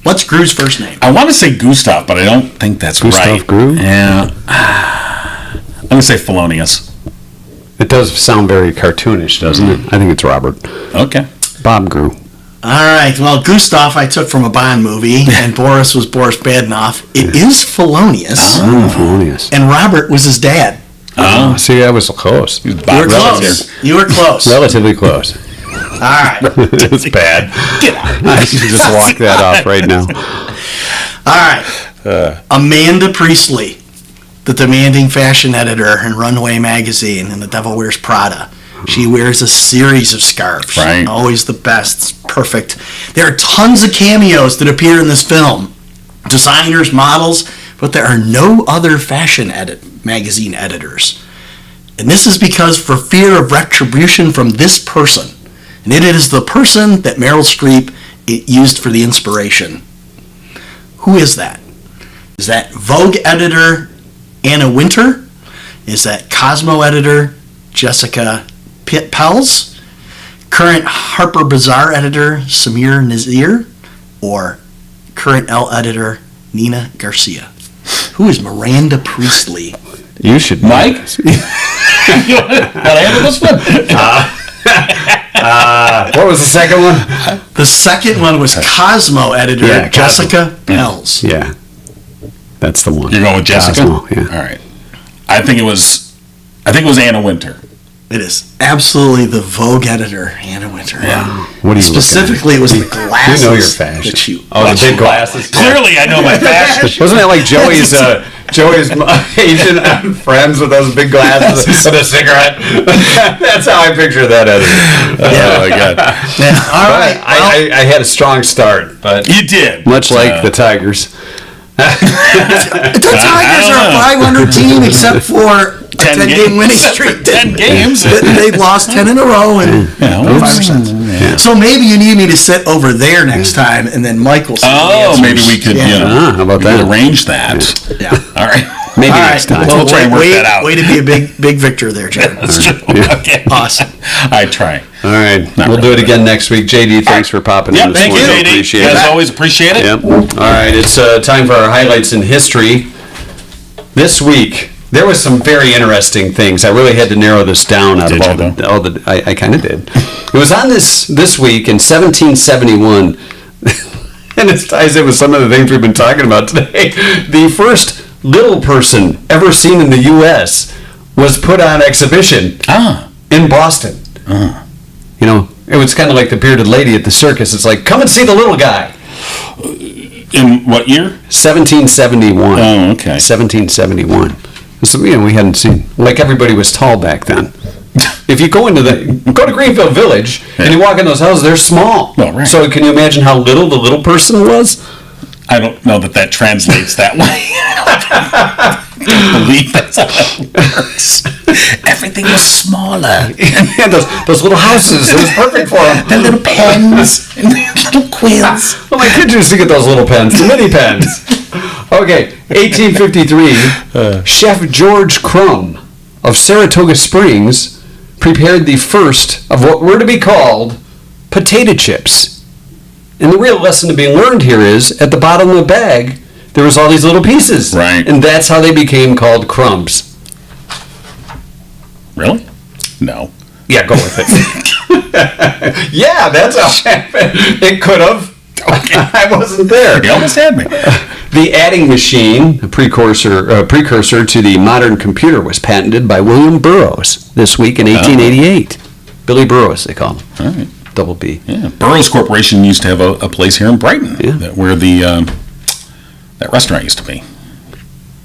What's Gru's first name? I want to say Gustav, but I don't think that's Gustav right. Gru? Yeah. I'm going to say Felonius. It does sound very cartoonish, doesn't it? I think it's Robert. Okay. Bob Gru. All right. Well, Gustav I took from a Bond movie, and Boris was Boris Badenoff. It is Felonius, Felonius. and Robert was his dad. Oh, see, that was close. You were close. You were close. Relatively close. All right. It's bad. Get out. I should just walk that off right now. All right. Amanda Priestley, the demanding fashion editor in Runway magazine and The Devil Wears Prada. She wears a series of scarves. Right. Always the best. It's perfect. There are tons of cameos that appear in this film. Designers, models, but there are no other fashion magazine editors. And this is because for fear of retribution from this person. And it is the person that Meryl Streep used for the inspiration. Who is that? Is that Vogue editor Anna Wintour? Is that Cosmo editor Jessica Pels? Current Harper Bazaar editor Samir Nazir? Or current Elle editor Nina Garcia? Who is Miranda Priestley? You should. Mike? Gotta handle this one. What was the second one? The second one was Cosmo editor Yeah, Jessica Pels. Yeah. That's the one. You're going with Jessica? Cosmo, yeah. All right. I think it was Anna Wintour. It is absolutely the Vogue editor, Anna Wintour. Yeah. What are you Specifically, it was the glasses. You know your fashion. That you, Oh, the big glasses. Clearly, I know my fashion. Wasn't that like Joey's Asian friends with those big glasses with a cigarette? That's how I picture that editor. Oh my god! Yeah. All right. I had a strong start, but You did. much like the Tigers. The Tigers are a 500 team except for a 10-game winning streak. 10 games. They've lost 10 in a row and Yeah, 5%. yeah. So maybe you need me to sit over there next time, and then Mike will see the Oh, answers. maybe we could, how about we could that? arrange that. Yeah. All right. Maybe All next right. time. Well, We'll try and work that out. Way to be a big victor there, Jared. That's true. Okay. Awesome. I try. All right, Not we'll do really, it again next week. JD, thanks for popping in Yep, this thank you, morning. JD. Appreciate As it. always, appreciate it. Yep. All right, it's time for our highlights in history. This week, there was some very interesting things. I really had to narrow this down out Did of you, all the. I kind of did. It was on this week in 1771, and it ties in with some of the things we've been talking about today. The first little person ever seen in the U.S. was put on exhibition in Boston. You know, it was kind of like the bearded lady at the circus. It's like, come and see the little guy. In what year? 1771. Oh, okay. 1771. So, you know, we hadn't seen, like everybody was tall back then. If you go to Greenfield Village and you walk in those houses, they're small. Oh, right. So can you imagine how little the little person was? I don't know that translates that way. I believe that's how it works. Everything was smaller. And those little houses, it was perfect for them. The little pens and the little quills. Well, my kids used to get those little pens, the mini pens. Okay, 1853, Chef George Crumb of Saratoga Springs prepared the first of what were to be called potato chips. And the real lesson to be learned here is, at the bottom of the bag, there was all these little pieces. Right. And that's how they became called crumbs. Really? No. Yeah, go with it. Yeah, that's how it could have. Okay. I wasn't there. You almost had me. The adding machine, a precursor to the modern computer, was patented by William Burroughs this week in 1888. Billy Burroughs, they call him. All right. Double B. Yeah. Burroughs Corporation used to have a place here in Brighton, Yeah. where the that restaurant used to be.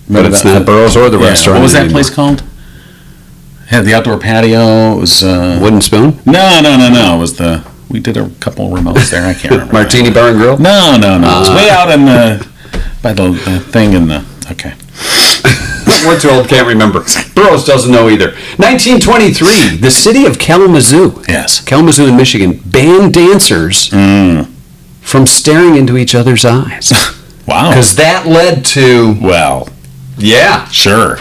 But it's not Burroughs or the restaurant. What was that anymore. place called? Had the outdoor patio. It was Wooden Spoon? No. It was we did a couple remotes there. I can't remember. Martini Bar and Grill? No. It's way out in by the thing in the. Okay. We're too old, can't remember. Burroughs doesn't know either. 1923, the city of Kalamazoo. Yes. Kalamazoo in Michigan banned dancers from staring into each other's eyes. Wow. Because that led to... Well. Yeah. Sure.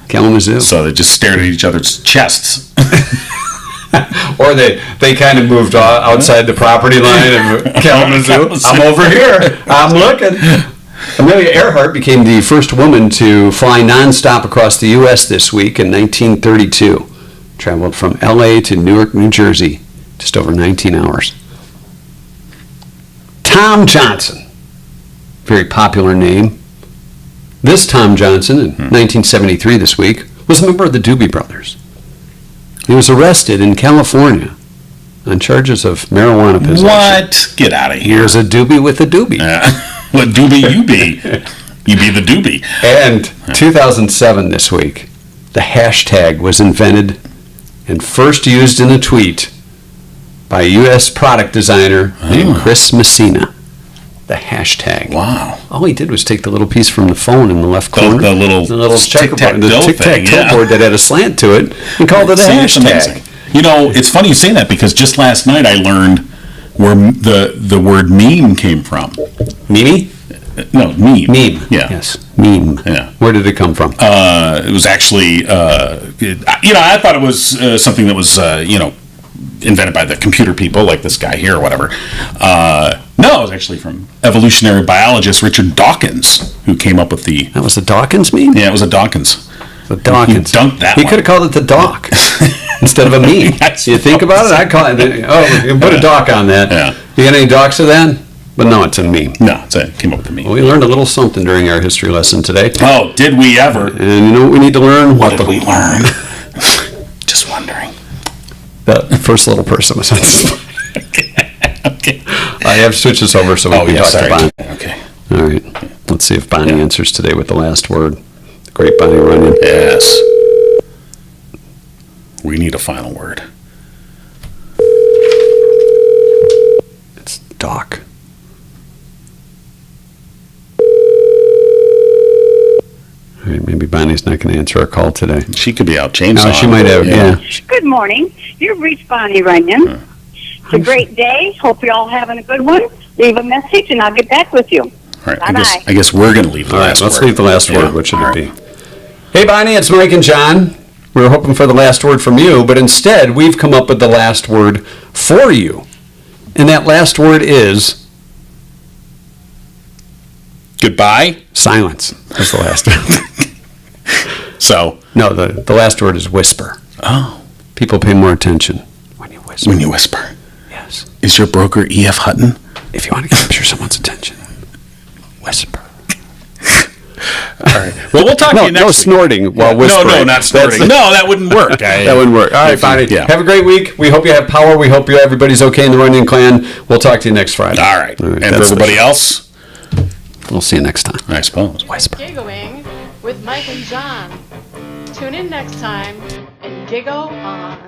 Kalamazoo. So they just stared at each other's chests. Or they kind of moved outside the property line of Kalamazoo. I'm over here. I'm looking. Amelia Earhart became the first woman to fly nonstop across the U.S. this week in 1932. Traveled from L.A. to Newark, New Jersey, just over 19 hours. Tom Johnson, very popular name. This Tom Johnson, in 1973 this week, was a member of the Doobie Brothers. He was arrested in California on charges of marijuana possession. What? Get out of here. Here's a doobie with a doobie. What doobie you be? You be the doobie. And 2007 this week, the hashtag was invented and first used in a tweet by a U.S. product designer named Chris Messina. The hashtag. Wow. All he did was take the little piece from the phone in the left corner. The little checkerboard, the tic-tac-toe tic-tac-toe board that had a slant to it, and called it a hashtag. You know, it's funny you say that because just last night I learned where the word meme came from. Meme? No, meme. Meme. Yeah. Yes. Meme. Yeah. Where did it come from? It was actually, I thought it was something that was, invented by the computer people like this guy here or whatever. No, it was actually from evolutionary biologist Richard Dawkins, who came up with the... That was the Dawkins meme? Yeah, it was a Dawkins. The Dawkins. He dunked that He one. could have called it the Doc instead of a meme. You think about it? I'd call it, you put a Doc on that. Yeah. You got any docs of that? But no, it's a meme. No, it came up with a meme. Well, we learned a little something during our history lesson today. Oh, did we ever? And you know what we need to learn? What did we learn? Just wondering. The first little person was on display. Okay. I have to switch this over so we can talk to Bonnie. Okay. All right. Let's see if Bonnie answers today with the last word. The great Bonnie Runyon. Yes. We need a final word. It's Doc. All right, maybe Bonnie's not going to answer our call today. She could be out chainsawing. No, she might have, yeah. Good morning. You've reached Bonnie Runyon. It's a great day. Hope you're all having a good one. Leave a message and I'll get back with you. All right, Bye-bye. I guess we're going to leave the All right, last word. let's leave the last Yeah. word. What should All it right. be? Hey, Bonnie, it's Mike and John. We were hoping for the last word from you, but instead we've come up with the last word for you. And that last word is Goodbye. silence. That's the last word. So. No, the last word is whisper. Oh. People pay more attention when you whisper. When you whisper. Yes. Is your broker E.F. Hutton? If you want to capture someone's attention, whisper. All right. Well, we'll talk to you next No week. snorting while whispering. No, not snorting. No, that wouldn't work. That wouldn't work. All right, Bonnie. Yeah. Have a great week. We hope you have power. We hope everybody's okay in the Runyon clan. We'll talk to you next Friday. All right. And for that's everybody else, we'll see you next time. I suppose. Whisper. Giggling with Mike and John. Tune in next time and giggle on.